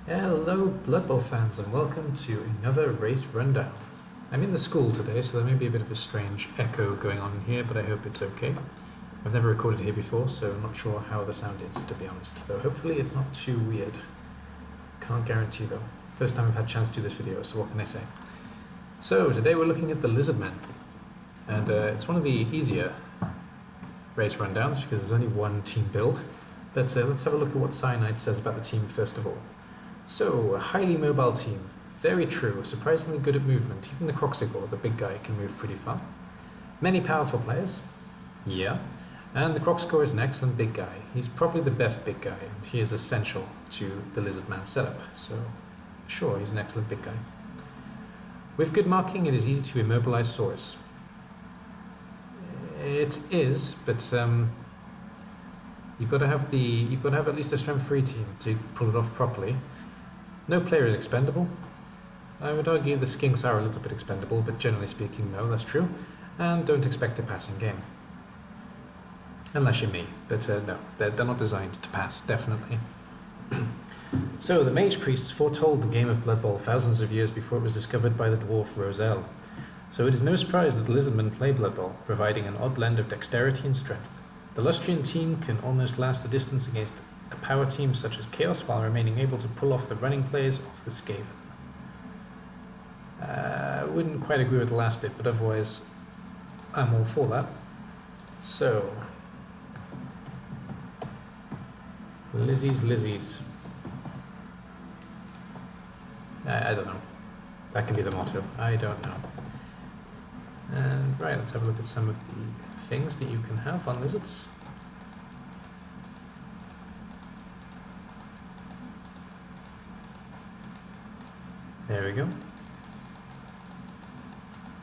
Hello Blood Bowl fans and welcome to another race rundown. I'm in the school today, so there may be a bit of a strange echo going on here, but I hope it's okay. I've never recorded here before, so I'm not sure how the sound is, to be honest, though hopefully it's not too weird. Can't guarantee though. First time I've had a chance to do this video, so what can I say? So today we're looking at the Lizardmen, and it's one of the easier race rundowns because there's only one team build, but let's have a look at what Cyanide says about the team first of all. So, a highly mobile team. Very true, surprisingly good at movement. Even the Croxigor, the big guy, can move pretty far. Many powerful players. Yeah. And the Croxigor is an excellent big guy. He's probably the best big guy, and he is essential to the Lizardman setup. So, sure, he's an excellent big guy. With good marking, it is easy to immobilize Saurus. It is, but you've got to have at least a strength 3 team to pull it off properly. No player is expendable. I would argue the skinks are a little bit expendable, but generally speaking, no, that's true. And don't expect a passing game. Unless you're me, but no, they're not designed to pass, definitely. So, the Mage Priests foretold the game of Blood Bowl thousands of years before it was discovered by the dwarf Roselle. So it is no surprise that the Lizardmen play Blood Bowl, providing an odd blend of dexterity and strength. The Lustrian team can almost last the distance against a power team such as Chaos while remaining able to pull off the running plays off the Skaven. I wouldn't quite agree with the last bit, but otherwise I'm all for that. So, Lizzies. I don't know. That can be the motto. I don't know. And right, let's have a look at some of the things that you can have on lizards. There we go.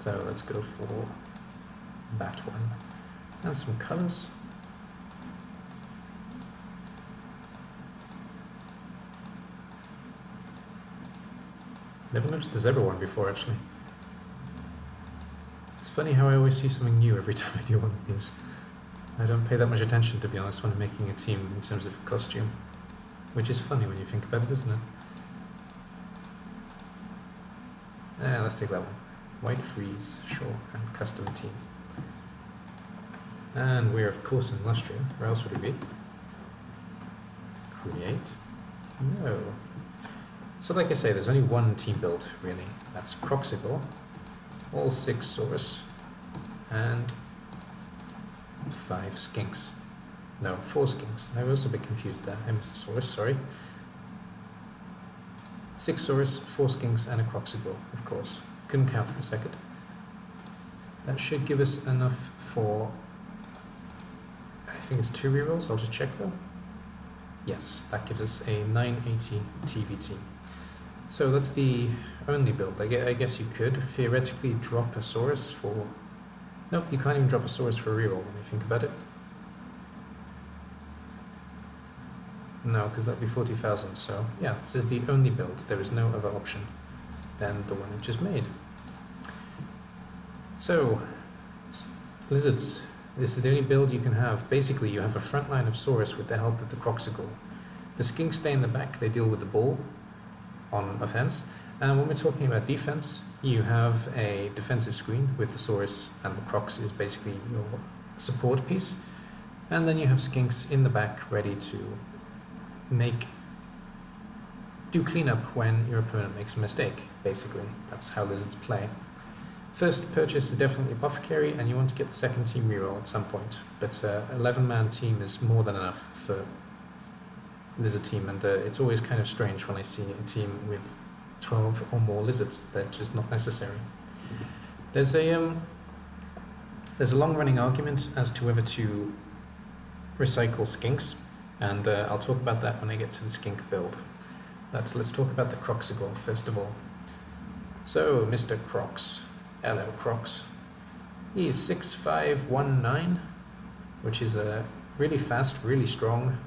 So let's go for that one. And some colours. Never noticed the zebra one before, actually. It's funny how I always see something new every time I do one of these. I don't pay that much attention, to be honest, when I'm making a team in terms of costume. Which is funny when you think about it, isn't it? Let's take that one. White Freeze, sure, and custom team. And we're of course in Lustria. Where else would we be? Create? No. So like I say, there's only one team build, really. That's Croxigor, all 6 Saurus, and 5 Skinks. No, 4 Skinks. I was a bit confused there. I missed a Saurus, sorry. 6 Saurus, 4 Skinks, and a Croxigor, of course. Couldn't count for a second. That should give us enough for, I think it's 2 rerolls. I'll just check though. Yes, that gives us a 980 TVT. So that's the only build. I guess you could theoretically drop a Saurus for... Nope, you can't even drop a Saurus for a reroll when you think about it. No, because that'd be 40,000, so yeah, this is the only build. There is no other option than the one I just made. So, lizards. This is the only build you can have. Basically, you have a front line of Saurus with the help of the Croxigor. The Skinks stay in the back, they deal with the ball on offense. And when we're talking about defense, you have a defensive screen with the Saurus, and the Crox is basically your support piece. And then you have Skinks in the back ready to do cleanup when your opponent makes a mistake, basically. That's how lizards play. First purchase is definitely Apothecary, and you want to get the second team reroll at some point. But 11-man team is more than enough for lizard team, and it's always kind of strange when I see a team with 12 or more lizards. They're just not necessary. There's a long-running argument as to whether to recycle Skinks, and I'll talk about that when I get to the Skink build. But let's talk about the Croxigor first of all. So, Mr. Crox. Hello, Crox. He is 6'5", which is really fast, really strong,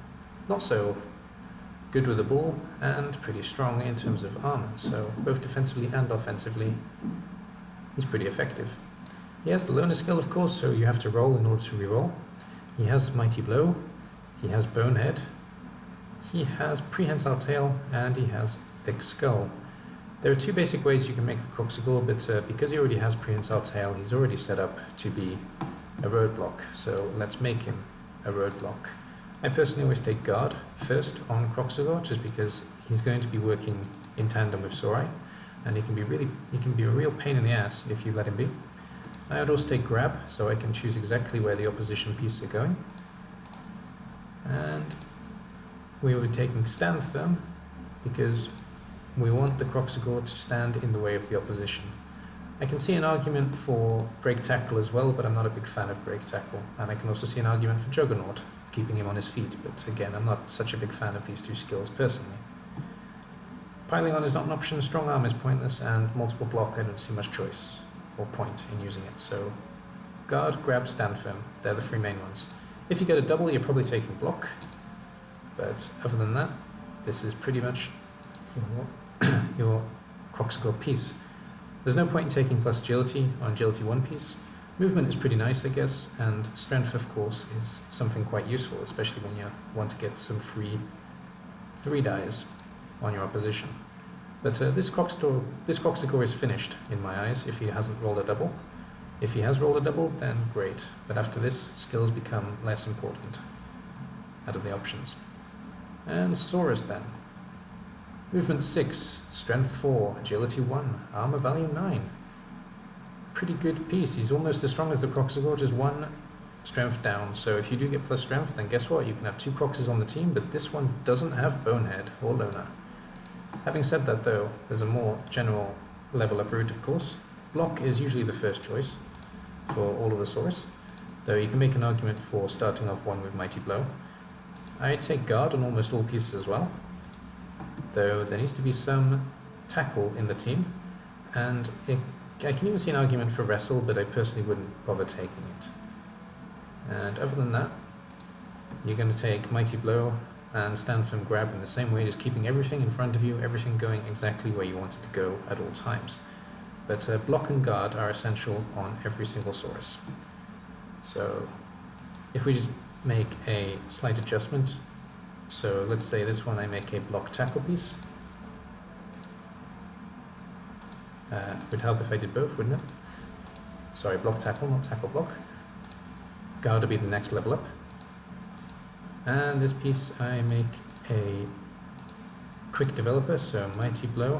not so good with the ball, and pretty strong in terms of armor, so both defensively and offensively, he's pretty effective. He has the loner skill, of course, so you have to roll in order to reroll. He has Mighty Blow, he has Bonehead, He has prehensile tail and he has thick skull. There are two basic ways you can make the Croxagore, but because he already has prehensile tail, he's already set up to be a roadblock. So let's make him a roadblock. I personally always take guard first on Croxagore, just because he's going to be working in tandem with Sorai, and he can be a real pain in the ass if you let him be. I would also take grab, so I can choose exactly where the opposition pieces are going. And we will be taking stand firm, because we want the Croxagore to stand in the way of the opposition. I can see an argument for break tackle as well, but I'm not a big fan of break tackle. And I can also see an argument for Juggernaut, keeping him on his feet, but again, I'm not such a big fan of these two skills personally. Piling on is not an option, strong arm is pointless, and multiple block I don't see much choice or point in using it. So guard, grab, stand firm, they're the three main ones. If you get a double, you're probably taking block, but other than that, this is pretty much your Croxagore piece. There's no point in taking plus agility on agility 1 piece. Movement is pretty nice, I guess, and strength, of course, is something quite useful, especially when you want to get some free 3 dies on your opposition. But this Croxagore is finished, in my eyes, if he hasn't rolled a double. If he has rolled a double, then great, but after this, skills become less important out of the options. And Saurus then. Movement 6, Strength 4, Agility 1, Armor Value 9. Pretty good piece. He's almost as strong as the Croxagore, just 1 strength down. So if you do get plus strength, then guess what? You can have 2 Croxes on the team, but this one doesn't have Bonehead or Loner. Having said that though, there's a more general level up route, of course. Block is usually the first choice for all of the Saurus, though you can make an argument for starting off one with Mighty Blow. I take guard on almost all pieces as well, though there needs to be some tackle in the team, and I can even see an argument for wrestle, but I personally wouldn't bother taking it. And other than that, you're going to take Mighty Blow and stand firm grab in the same way, just keeping everything in front of you, everything going exactly where you want it to go at all times. But block and guard are essential on every single Saurus. So if we just make a slight adjustment, so let's say this one I make a block tackle piece. Would help if I did both, wouldn't it? Sorry, block tackle, not tackle block. Guard would be the next level up. And this piece I make a quick developer, so Mighty Blow.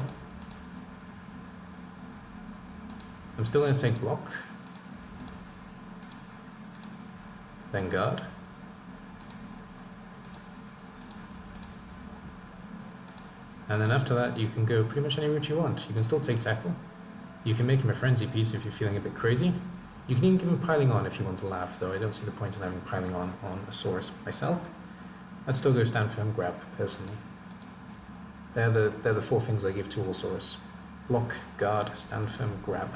I'm still going to take block, then guard, and then after that you can go pretty much any route you want. You can still take tackle, you can make him a frenzy piece if you're feeling a bit crazy, you can even give him piling on if you want to laugh, though I don't see the point in having piling on a Saurus myself. I'd still go stand firm grab, personally. They're the 4 things I give to all Saurus. Block, guard, stand firm, grab.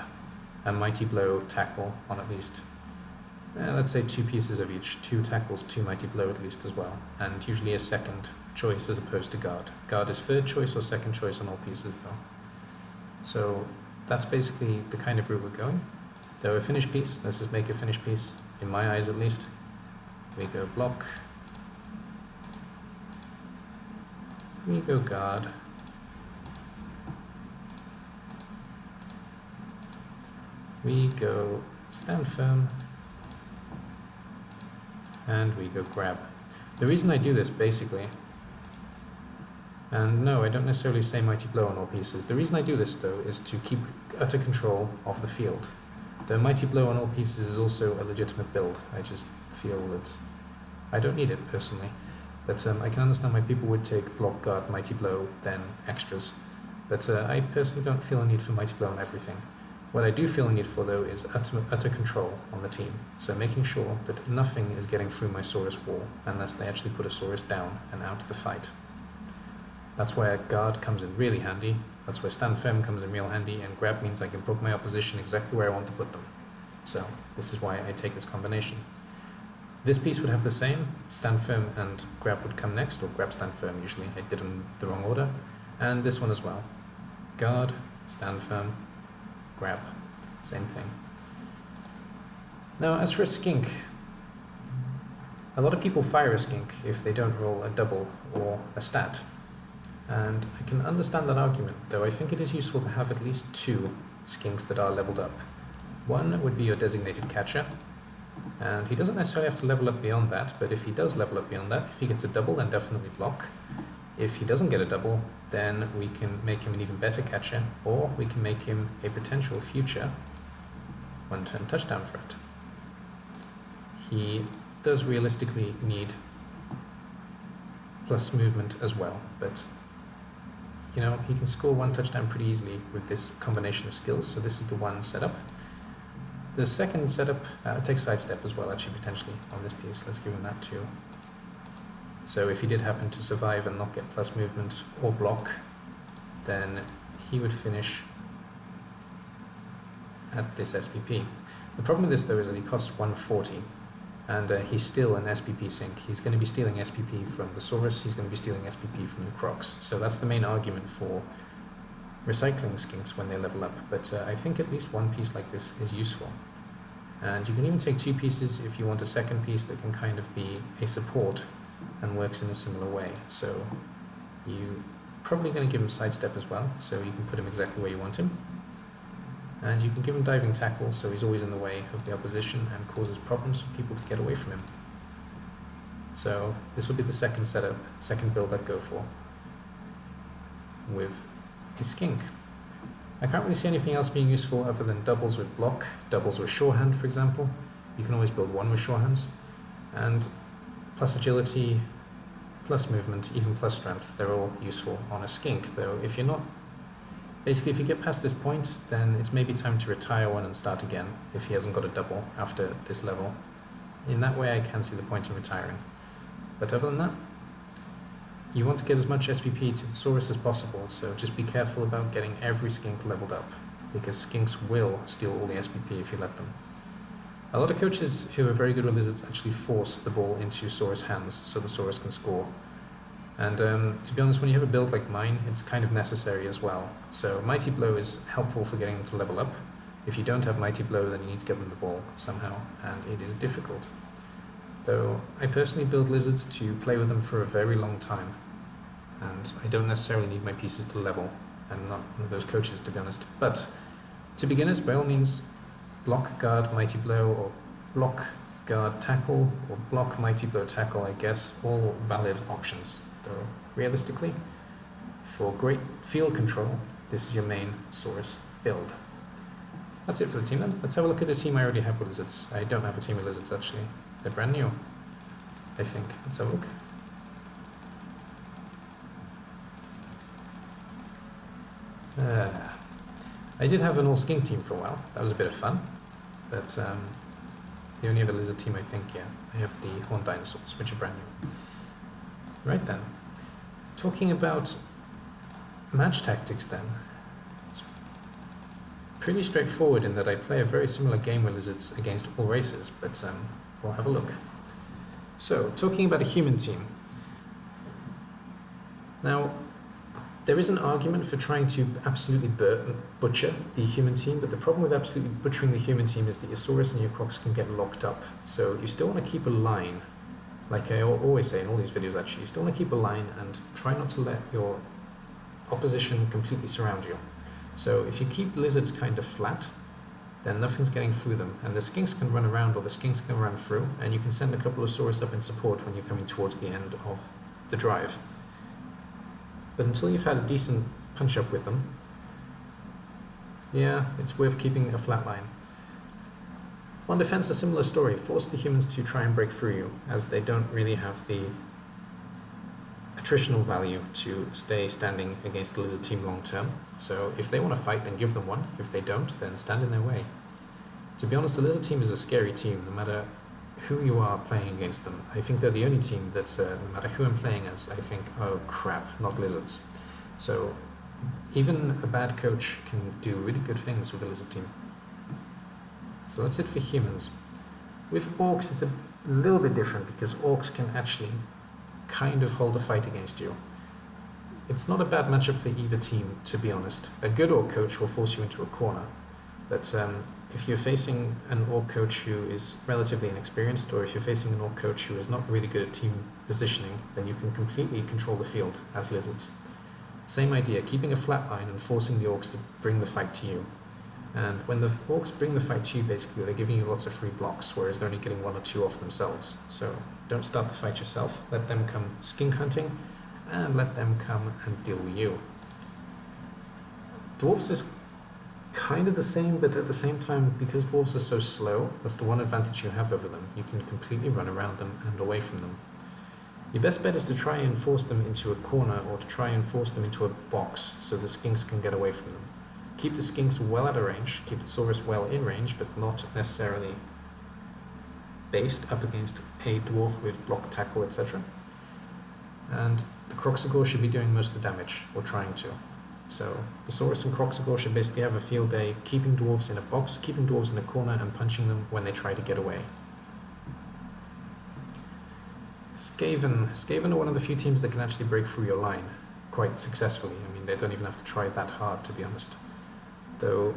And Mighty Blow, tackle on at least, let's say 2 pieces of each. 2 tackles, 2 Mighty Blow at least as well. And usually a second choice as opposed to guard. Guard is 3rd choice or 2nd choice on all pieces though. So that's basically the kind of route we're going. Though a finished piece, let's just make a finished piece, in my eyes at least. We go block. We go guard. We go stand firm, and we go grab. The reason I do this, basically, and no, I don't necessarily say Mighty Blow on all pieces. The reason I do this, though, is to keep utter control of the field. The Mighty Blow on all pieces is also a legitimate build. I just feel that I don't need it, personally. But I can understand why people would take block, guard, Mighty Blow, then extras. But I personally don't feel a need for Mighty Blow on everything. What I do feel a need for, though, is utter control on the team, so making sure that nothing is getting through my Saurus wall unless they actually put a Saurus down and out of the fight. That's why a guard comes in really handy, that's where stand firm comes in real handy, and grab means I can put my opposition exactly where I want to put them. So this is why I take this combination. This piece would have the same, stand firm and grab would come next, or grab, stand firm usually, I did them in the wrong order, and this one as well. Guard, stand firm, grab, same thing. Now as for a skink, A lot of people fire a skink if they don't roll a double or a stat. And I can understand that argument, though I think it is useful to have at least 2 skinks that are leveled up. One would be your designated catcher, and he doesn't necessarily have to level up beyond that, but if he does level up beyond that, if he gets a double, then definitely block. If he doesn't get a double, then we can make him an even better catcher, or we can make him a potential future 1-turn touchdown threat. He does realistically need plus movement as well, but you know, he can score 1 touchdown pretty easily with this combination of skills, so this is the one setup. The second setup takes sidestep as well, actually, potentially, on this piece. Let's give him that too. So if he did happen to survive and not get plus movement or block, then he would finish at this SPP. The problem with this, though, is that he costs 140, and he's still an SPP sink. He's going to be stealing SPP from the Saurus, he's going to be stealing SPP from the Crocs. So that's the main argument for recycling skinks when they level up, but I think at least one piece like this is useful. And you can even take 2 pieces if you want a second piece that can kind of be a support and works in a similar way. So you're probably going to give him sidestep as well, so you can put him exactly where you want him. And you can give him diving tackle, so he's always in the way of the opposition and causes problems for people to get away from him. So this will be the second setup, second build I'd go for with a skink. I can't really see anything else being useful other than doubles with block, doubles with shorehand, for example. You can always build 1 with shorehands. And plus agility, plus movement, even plus strength, they're all useful on a skink, though if you're not... Basically, if you get past this point, then it's maybe time to retire one and start again if he hasn't got a double after this level. In that way, I can see the point in retiring. But other than that, you want to get as much SPP to the Saurus as possible, so just be careful about getting every skink leveled up, because skinks will steal all the SPP if you let them. A lot of coaches who are very good with lizards actually force the ball into Saurus hands so the Saurus can score. And to be honest, when you have a build like mine, it's kind of necessary as well. So Mighty Blow is helpful for getting them to level up. If you don't have Mighty Blow, then you need to get them the ball somehow, and it is difficult. Though I personally build lizards to play with them for a very long time, and I don't necessarily need my pieces to level. I'm not one of those coaches, to be honest. But to beginners, by all means, block, guard, Mighty Blow, or block, guard, tackle, or block, Mighty Blow, tackle, I guess, all valid options. Though realistically, for great field control, this is your main Saurus build. That's it for the team then. Let's have a look at the team I already have with lizards. I don't have a team with lizards actually. They're brand new, I think. Let's have a look. I did have an all skink team for a while. That was a bit of fun. But the only other lizard team I think, yeah, I have the horned dinosaurs, which are brand new. Right then. Talking about match tactics then. It's pretty straightforward in that I play a very similar game with lizards against all races, but we'll have a look. So, talking about a human team. Now, there is an argument for trying to absolutely butcher the human team, but the problem with absolutely butchering the human team is that your Saurus and your Crocs can get locked up. So you still want to keep a line, like I always say in all these videos actually, you still want to keep a line and try not to let your opposition completely surround you. So if you keep lizards kind of flat, then nothing's getting through them, and the skinks can run around or the skinks can run through, and you can send a couple of Saurus up in support when you're coming towards the end of the drive. But until you've had a decent punch-up with them, yeah, it's worth keeping a flat line. On defense, a similar story. Force the humans to try and break through you, as they don't really have the attritional value to stay standing against the lizard team long term. So if they want to fight, then give them one. If they don't, then stand in their way. To be honest, the lizard team is a scary team, no matter who you are playing against them. I think they're the only team that's, no matter who I'm playing as, I think, oh crap, not lizards. So even a bad coach can do really good things with a lizard team. So that's it for humans. With orcs, it's a little bit different because orcs can actually kind of hold a fight against you. It's not a bad matchup for either team, to be honest. A good orc coach will force you into a corner, but if you're facing an orc coach who is relatively inexperienced, or if you're facing an orc coach who is not really good at team positioning, then you can completely control the field as lizards. Same idea, keeping a flat line and forcing the orcs to bring the fight to you. And when the orcs bring the fight to you, basically, they're giving you lots of free blocks, whereas they're only getting 1 or 2 off themselves. So don't start the fight yourself, let them come skink hunting, and let them come and deal with you. Dwarves is kind of the same, but at the same time, because dwarves are so slow, that's the one advantage you have over them. You can completely run around them and away from them. Your best bet is to try and force them into a corner, or to try and force them into a box so the skinks can get away from them. Keep the skinks well out of range, keep the saurus well in range, but not necessarily based up against a dwarf with block, tackle, etc. And the Croxagore should be doing most of the damage, or trying to. So the saurus and Croxagore should basically have a field day, keeping dwarves in a box, keeping dwarves in a corner, and punching them when they try to get away. Skaven are one of the few teams that can actually break through your line quite successfully. I mean, they don't even have to try that hard, to be honest. Though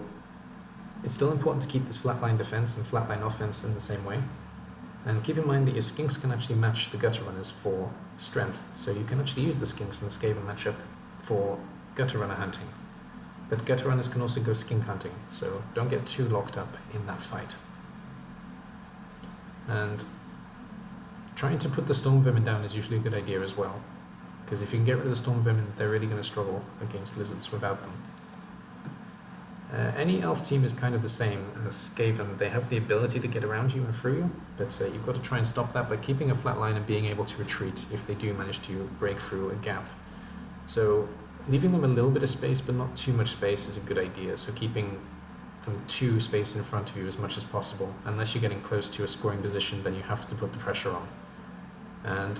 it's still important to keep this flatline defense and flatline offense in the same way. And keep in mind that your skinks can actually match the gutter runners for strength, so you can actually use the skinks in the Skaven matchup for gutter runner hunting. But gutter runners can also go skink hunting, so don't get too locked up in that fight. And trying to put the storm vermin down is usually a good idea as well, because if you can get rid of the storm vermin, they're really going to struggle against lizards without them. Any elf team is kind of the same as Skaven. They have the ability to get around you and through you, but you've got to try and stop that by keeping a flat line and being able to retreat if they do manage to break through a gap. So leaving them a little bit of space, but not too much space, is a good idea. So keeping them 2 space in front of you as much as possible. Unless you're getting close to a scoring position, then you have to put the pressure on. And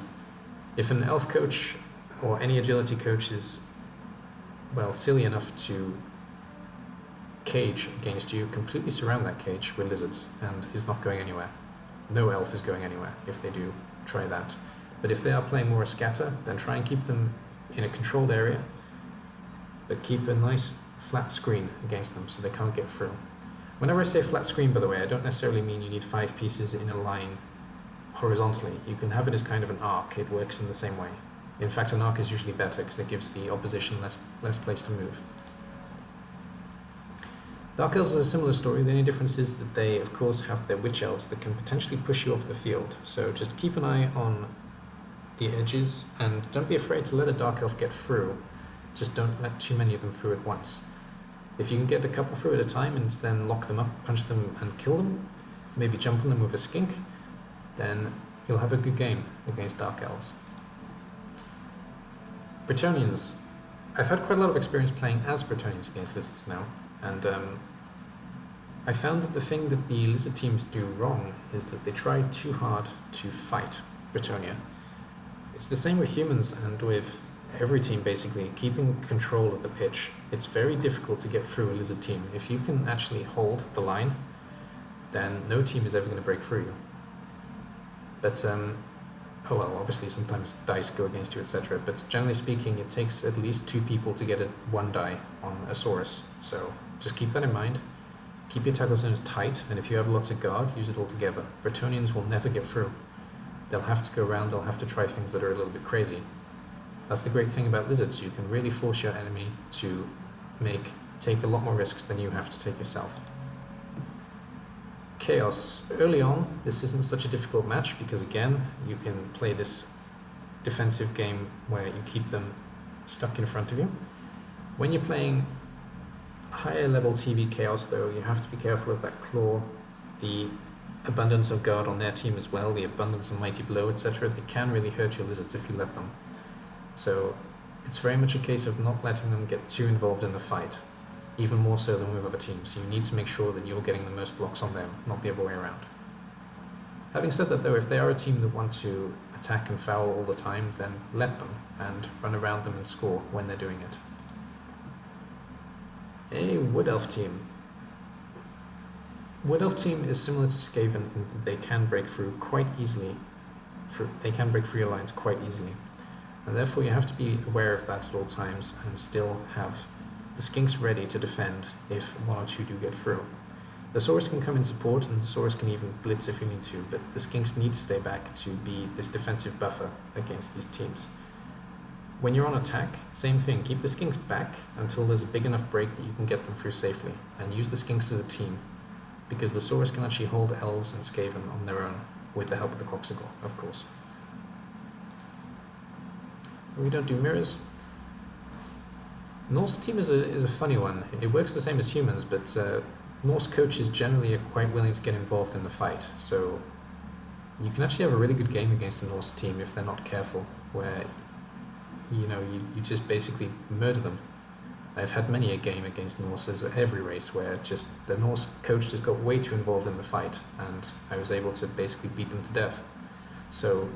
if an elf coach or any agility coach is, well, silly enough to cage against you, completely surround that cage with lizards, and he's not going anywhere. No elf is going anywhere if they do try that. But if they are playing more a scatter, then try and keep them in a controlled area, but keep a nice flat screen against them so they can't get through. Whenever I say flat screen, by the way, I don't necessarily mean you need 5 pieces in a line horizontally. You can have it as kind of an arc. It works in the same way. In fact, an arc is usually better because it gives the opposition less place to move. Dark Elves is a similar story. The only difference is that they, of course, have their Witch Elves that can potentially push you off the field. So just keep an eye on the edges, and don't be afraid to let a Dark Elf get through. Just don't let too many of them through at once. If you can get a couple through at a time and then lock them up, punch them and kill them, maybe jump on them with a skink, then you'll have a good game against Dark Elves. Bretonnians. I've had quite a lot of experience playing as Bretonnians against lizards now, and I found that the thing that the lizard teams do wrong is that they try too hard to fight Bretonnia. It's the same with humans and with every team basically, keeping control of the pitch. It's very difficult to get through a lizard team. If you can actually hold the line, then no team is ever going to break through you. But, oh well, obviously sometimes dice go against you, etc. But generally speaking, it takes at least 2 people to get a 1 die on a Saurus. So just keep that in mind. Keep your tackle zones tight, and if you have lots of guard, use it all together. Bretonnians will never get through. They'll have to go around, they'll have to try things that are a little bit crazy. That's the great thing about lizards. You can really force your enemy to take a lot more risks than you have to take yourself. Chaos. Early on, this isn't such a difficult match because, again, you can play this defensive game where you keep them stuck in front of you. When you're playing higher level TV Chaos, though, you have to be careful of that claw, the abundance of guard on their team as well, the abundance of mighty blow, etc. They can really hurt your lizards if you let them. So it's very much a case of not letting them get too involved in the fight, even more so than with other teams. You need to make sure that you're getting the most blocks on them, not the other way around. Having said that though, if they are a team that want to attack and foul all the time, then let them, and run around them and score when they're doing it. A Wood Elf team. Wood Elf team is similar to Skaven in that they can break through quite easily. They can break through your lines quite easily. And therefore you have to be aware of that at all times and still have the skinks ready to defend if 1 or 2 do get through. The Saurus can come in support, and the Saurus can even blitz if you need to, but the Skinks need to stay back to be this defensive buffer against these teams. When you're on attack, same thing, keep the Skinks back until there's a big enough break that you can get them through safely, and use the Skinks as a team, because the Saurus can actually hold Elves and Skaven on their own, with the help of the Kroxigor, of course. We don't do mirrors. Norse team is a funny one. It works the same as humans, but Norse coaches generally are quite willing to get involved in the fight, so you can actually have a really good game against a Norse team if they're not careful, where you just basically murder them. I've had many a game against Norses at every race where just the Norse coach just got way too involved in the fight, and I was able to basically beat them to death. So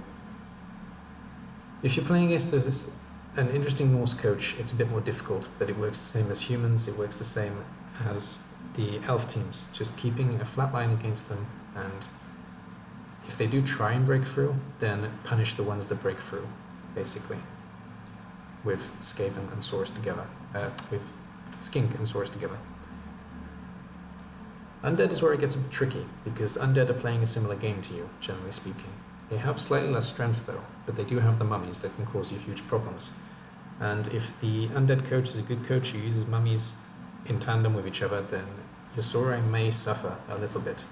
if you're playing against an interesting Norse coach, it's a bit more difficult, but it works the same as humans, it works the same as the elf teams, just keeping a flat line against them, and if they do try and break through, then punish the ones that break through, basically, with Skaven and Saurus together, with Skink and Saurus together. Undead is where it gets a bit tricky, because Undead are playing a similar game to you, generally speaking. They have slightly less strength though, but they do have the mummies that can cause you huge problems. And if the Undead coach is a good coach who uses mummies in tandem with each other, then your Sauri may suffer a little bit.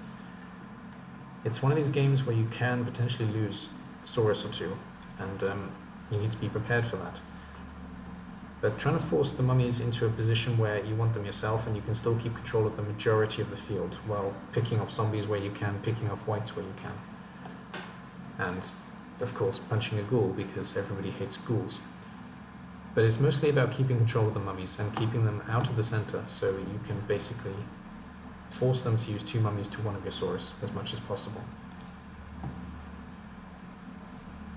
It's one of these games where you can potentially lose a Saurus or two, and you need to be prepared for that. But trying to force the mummies into a position where you want them yourself and you can still keep control of the majority of the field while picking off zombies where you can, picking off wights where you can. And, of course, punching a ghoul because everybody hates ghouls. But it's mostly about keeping control of the mummies and keeping them out of the center so you can basically force them to use 2 mummies to one of your Saurus as much as possible.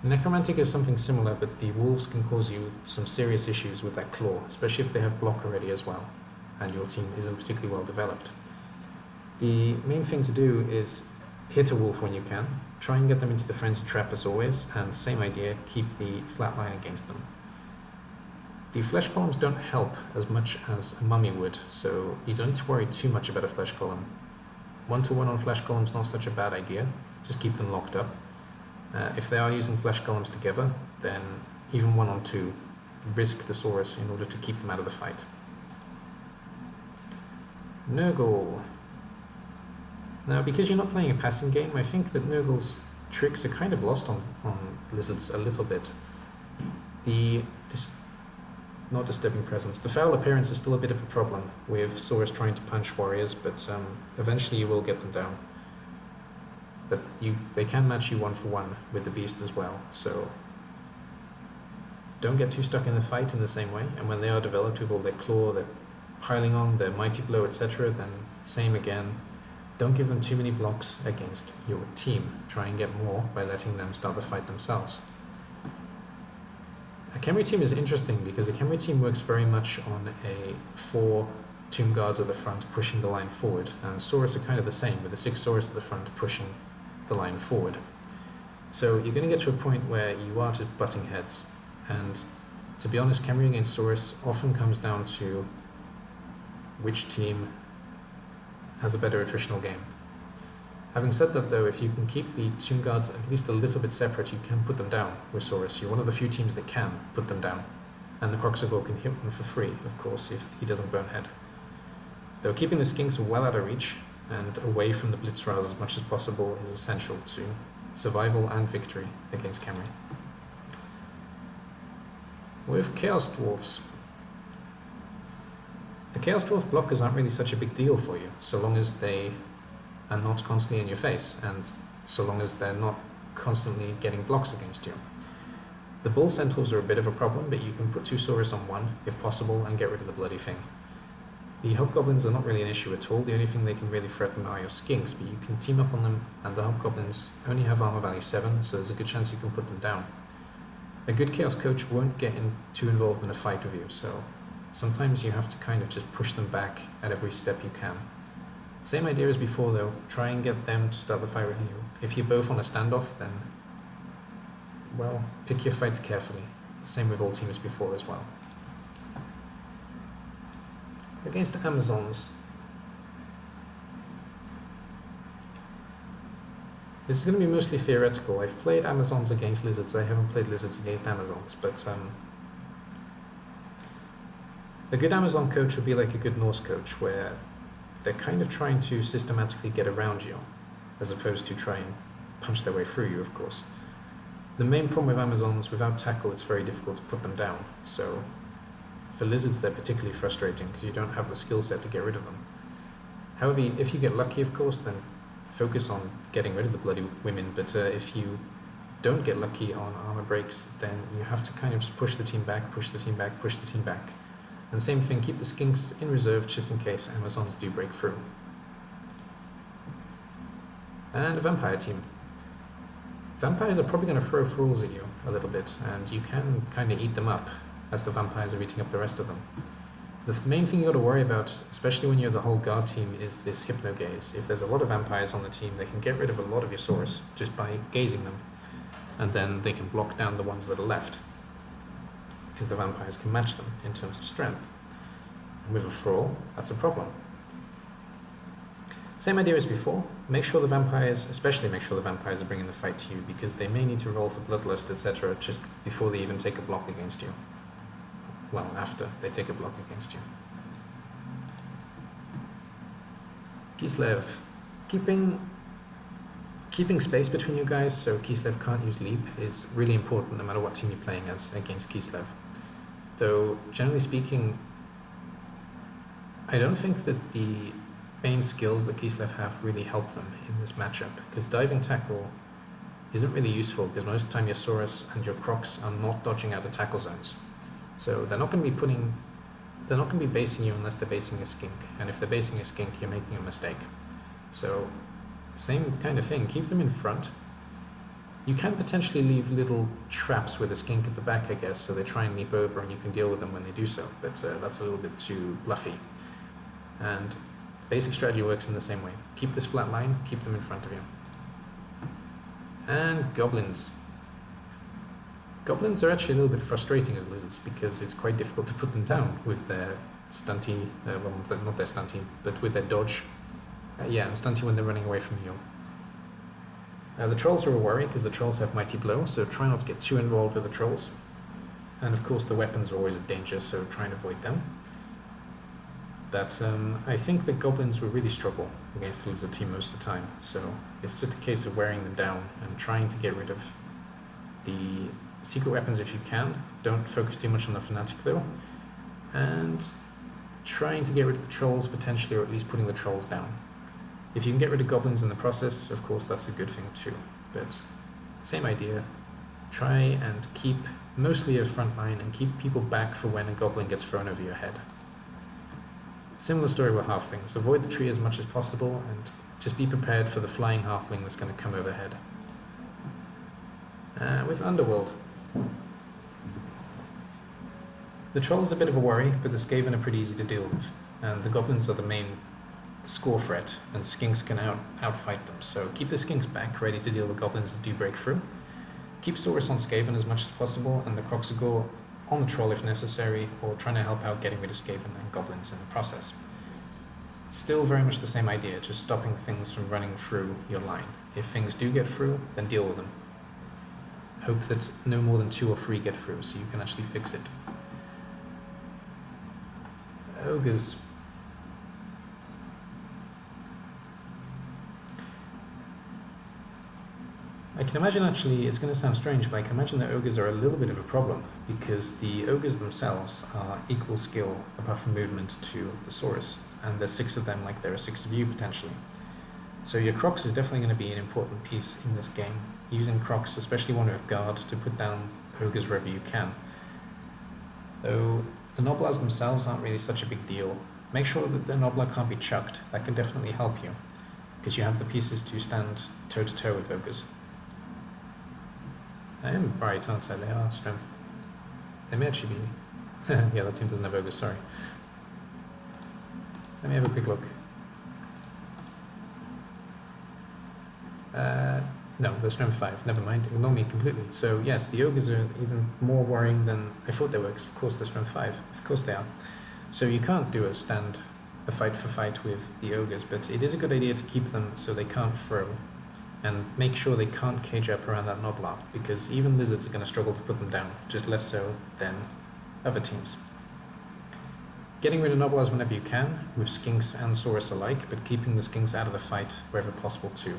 Necromantic is something similar, but the wolves can cause you some serious issues with that claw, especially if they have block already as well, and your team isn't particularly well developed. The main thing to do is hit a wolf when you can, try and get them into the frenzy trap as always, and same idea, keep the flat line against them. The flesh columns don't help as much as a mummy would, so you don't need to worry too much about a flesh column. 1-to-1 on flesh columns not such a bad idea, just keep them locked up. If they are using flesh columns together, then even 1-on-2, risk the Saurus in order to keep them out of the fight. Nurgle. Now, because you're not playing a passing game, I think that Nurgle's tricks are kind of lost on lizards a little bit. The not disturbing presence. The foul appearance is still a bit of a problem with Saurus trying to punch warriors, but eventually you will get them down. But they can match you 1-for-1 with the beast as well, so don't get too stuck in the fight in the same way, and when they are developed with all their claw, their piling on, their mighty blow, etc., then same again. Don't give them too many blocks against your team. Try and get more by letting them start the fight themselves. A Khemri team is interesting because a Khemri team works very much on a 4 Tomb Guards at the front pushing the line forward, and Saurus are kind of the same, with the 6 Saurus at the front pushing the line forward. So you're going to get to a point where you are just butting heads, and to be honest, Khemri against Saurus often comes down to which team has a better attritional game. Having said that though, if you can keep the Tomb Guards at least a little bit separate, you can put them down with Saurus. You're one of the few teams that can put them down, and the Kroxigor can hit one for free, of course, if he doesn't burn head. Though keeping the Skinks well out of reach and away from the Blitzrouse as much as possible is essential to survival and victory against Khemri. With Chaos Dwarfs. The Chaos Dwarf blockers aren't really such a big deal for you, so long as they are not constantly in your face, and so long as they're not constantly getting blocks against you. The Bull Centaurs are a bit of a problem, but you can put 2 Saurus on 1, if possible, and get rid of the bloody thing. The Hobgoblins are not really an issue at all. The only thing they can really threaten are your Skinks, but you can team up on them, and the Hobgoblins only have armor value 7, so there's a good chance you can put them down. A good Chaos Coach won't get too involved in a fight with you, so sometimes you have to kind of just push them back at every step you can. Same idea as before though, try and get them to start the fight with you. If you're both on a standoff, then, well, pick your fights carefully. The same with all teams before as well. Against Amazons, This is going to be mostly theoretical. I've played Amazons against lizards. I haven't played lizards against Amazons, but a good Amazon coach would be like a good Norse coach, where they're kind of trying to systematically get around you, as opposed to try and punch their way through you, of course. The main problem with Amazons, without tackle, it's very difficult to put them down. So for lizards, they're particularly frustrating because you don't have the skill set to get rid of them. However, if you get lucky, of course, then focus on getting rid of the bloody women. But if you don't get lucky on armor breaks, then you have to kind of just push the team back, push the team back, push the team back. And same thing, keep the skinks in reserve just in case Amazons do break through. And a vampire team. Vampires are probably going to throw thralls at you a little bit, and you can kind of eat them up as the vampires are eating up the rest of them. The main thing you got to worry about, especially when you're the whole guard team, is this hypno gaze. If there's a lot of vampires on the team, they can get rid of a lot of your source just by gazing them, and then they can block down the ones that are left, because the vampires can match them in terms of strength. And with a thrall, that's a problem. Same idea as before. Make sure the vampires, especially make sure the vampires are bringing the fight to you, because they may need to roll for bloodlust, etc. just before they even take a block against you. Well, after they take a block against you. Kislev. Keeping space between you guys so Kislev can't use leap is really important no matter what team you're playing as against Kislev. Though, generally speaking, I don't think that the main skills that Kislev have really help them in this matchup, because diving tackle isn't really useful because most of the time your Saurus and your Crocs are not dodging out of tackle zones. So they're not going to be basing you unless they're basing a skink, and if they're basing a skink, you're making a mistake. So same kind of thing, keep them in front. You can potentially leave little traps with a skink at the back, I guess, so they try and leap over and you can deal with them when they do so, but that's a little bit too bluffy. And basic strategy works in the same way. Keep this flat line, keep them in front of you. And goblins. Goblins are actually a little bit frustrating as lizards because it's quite difficult to put them down with their stunty, well, not their stunty, but with their dodge. Yeah, and stunty when they're running away from you. The trolls are a worry because the trolls have mighty blow, so try not to get too involved with the trolls. And of course the weapons are always a danger, so try and avoid them. But I think the goblins will really struggle against the lizard team most of the time, so it's just a case of wearing them down and trying to get rid of the secret weapons if you can. Don't focus too much on the fanatic though, and trying to get rid of the trolls potentially, or at least putting the trolls down. If you can get rid of goblins in the process, of course that's a good thing too, but same idea. Try and keep mostly a front line and keep people back for when a goblin gets thrown over your head. Similar story with halflings. Avoid the tree as much as possible and just be prepared for the flying halfling that's going to come overhead. With Underworld. The trolls are a bit of a worry, but the Skaven are pretty easy to deal with. And the goblins are the main score threat, and skinks can outfight them. So keep the skinks back, ready to deal with goblins that do break through. Keep Saurus on Skaven as much as possible, and the Kroxigor on the troll if necessary, or trying to help out getting rid of Skaven and goblins in the process. It's still very much the same idea, just stopping things from running through your line. If things do get through, then deal with them. Hope that no more than 2 or 3 get through, so you can actually fix it. Ogres. I can imagine actually, it's going to sound strange, but I can imagine that ogres are a little bit of a problem, because the ogres themselves are equal skill, apart from movement, to the Saurus, and there's 6 of them like there are 6 of you potentially. So your Crocs is definitely going to be an important piece in this game, using Crocs, especially one with guard, to put down ogres wherever you can. Though the Noblars themselves aren't really such a big deal. Make sure that the Noblar can't be chucked, that can definitely help you, because you have the pieces to stand toe to toe with ogres. I am right, aren't I? They are strength. They may actually be... yeah, that team doesn't have ogres, sorry. Let me have a quick look. No, they're strength 5, never mind, ignore me completely. So yes, the ogres are even more worrying than I thought they were, because of course they're strength 5, of course they are. So you can't do a fight for fight with the ogres, but it is a good idea to keep them so they can't throw. and make sure they can't cage up around that Noblar, because even lizards are going to struggle to put them down, just less so than other teams. Getting rid of Noblars whenever you can, with Skinks and Saurus alike, but keeping the Skinks out of the fight wherever possible too.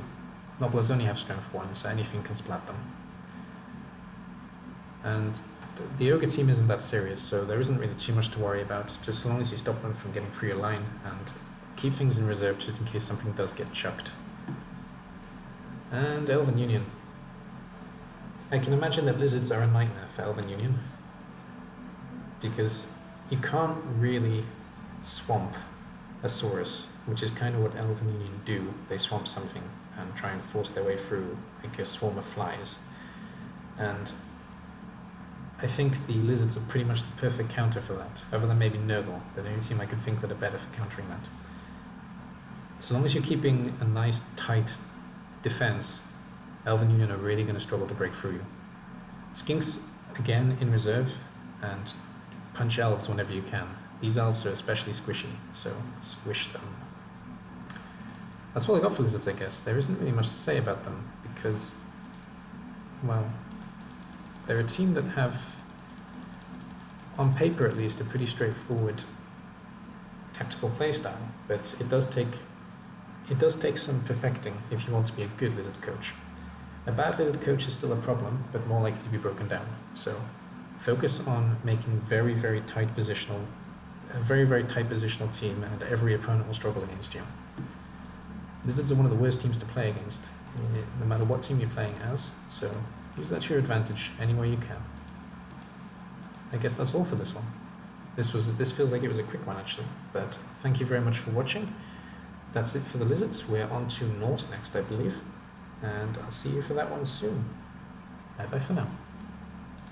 Noblars only have strength 1, so anything can splat them. And the Ogre team isn't that serious, so there isn't really too much to worry about, just as long as you stop them from getting through your line, and keep things in reserve just in case something does get chucked. And Elven Union. I can imagine that lizards are a nightmare for Elven Union, because you can't really swamp a Saurus, which is kind of what Elven Union do. They swamp something and try and force their way through like a swarm of flies. And I think the lizards are pretty much the perfect counter for that, other than maybe Nurgle. They're the only team I can think that are better for countering that. So long as you're keeping a nice tight defense, Elven Union are really going to struggle to break through you. Skinks, again, in reserve, and punch elves whenever you can. These elves are especially squishy, so squish them. That's all I got for lizards, I guess. There isn't really much to say about them, because, well, they're a team that have, on paper at least, a pretty straightforward tactical playstyle, but it does take some perfecting if you want to be a good lizard coach. A bad lizard coach is still a problem, but more likely to be broken down. So focus on making a very, very tight positional team, and every opponent will struggle against you. Lizards are one of the worst teams to play against, no matter what team you're playing as, so use that to your advantage any way you can. I guess that's all for this one. This feels like it was a quick one actually, but thank you very much for watching. That's it for the lizards. We're on to Norse next, I believe, and I'll see you for that one soon. Bye bye for now.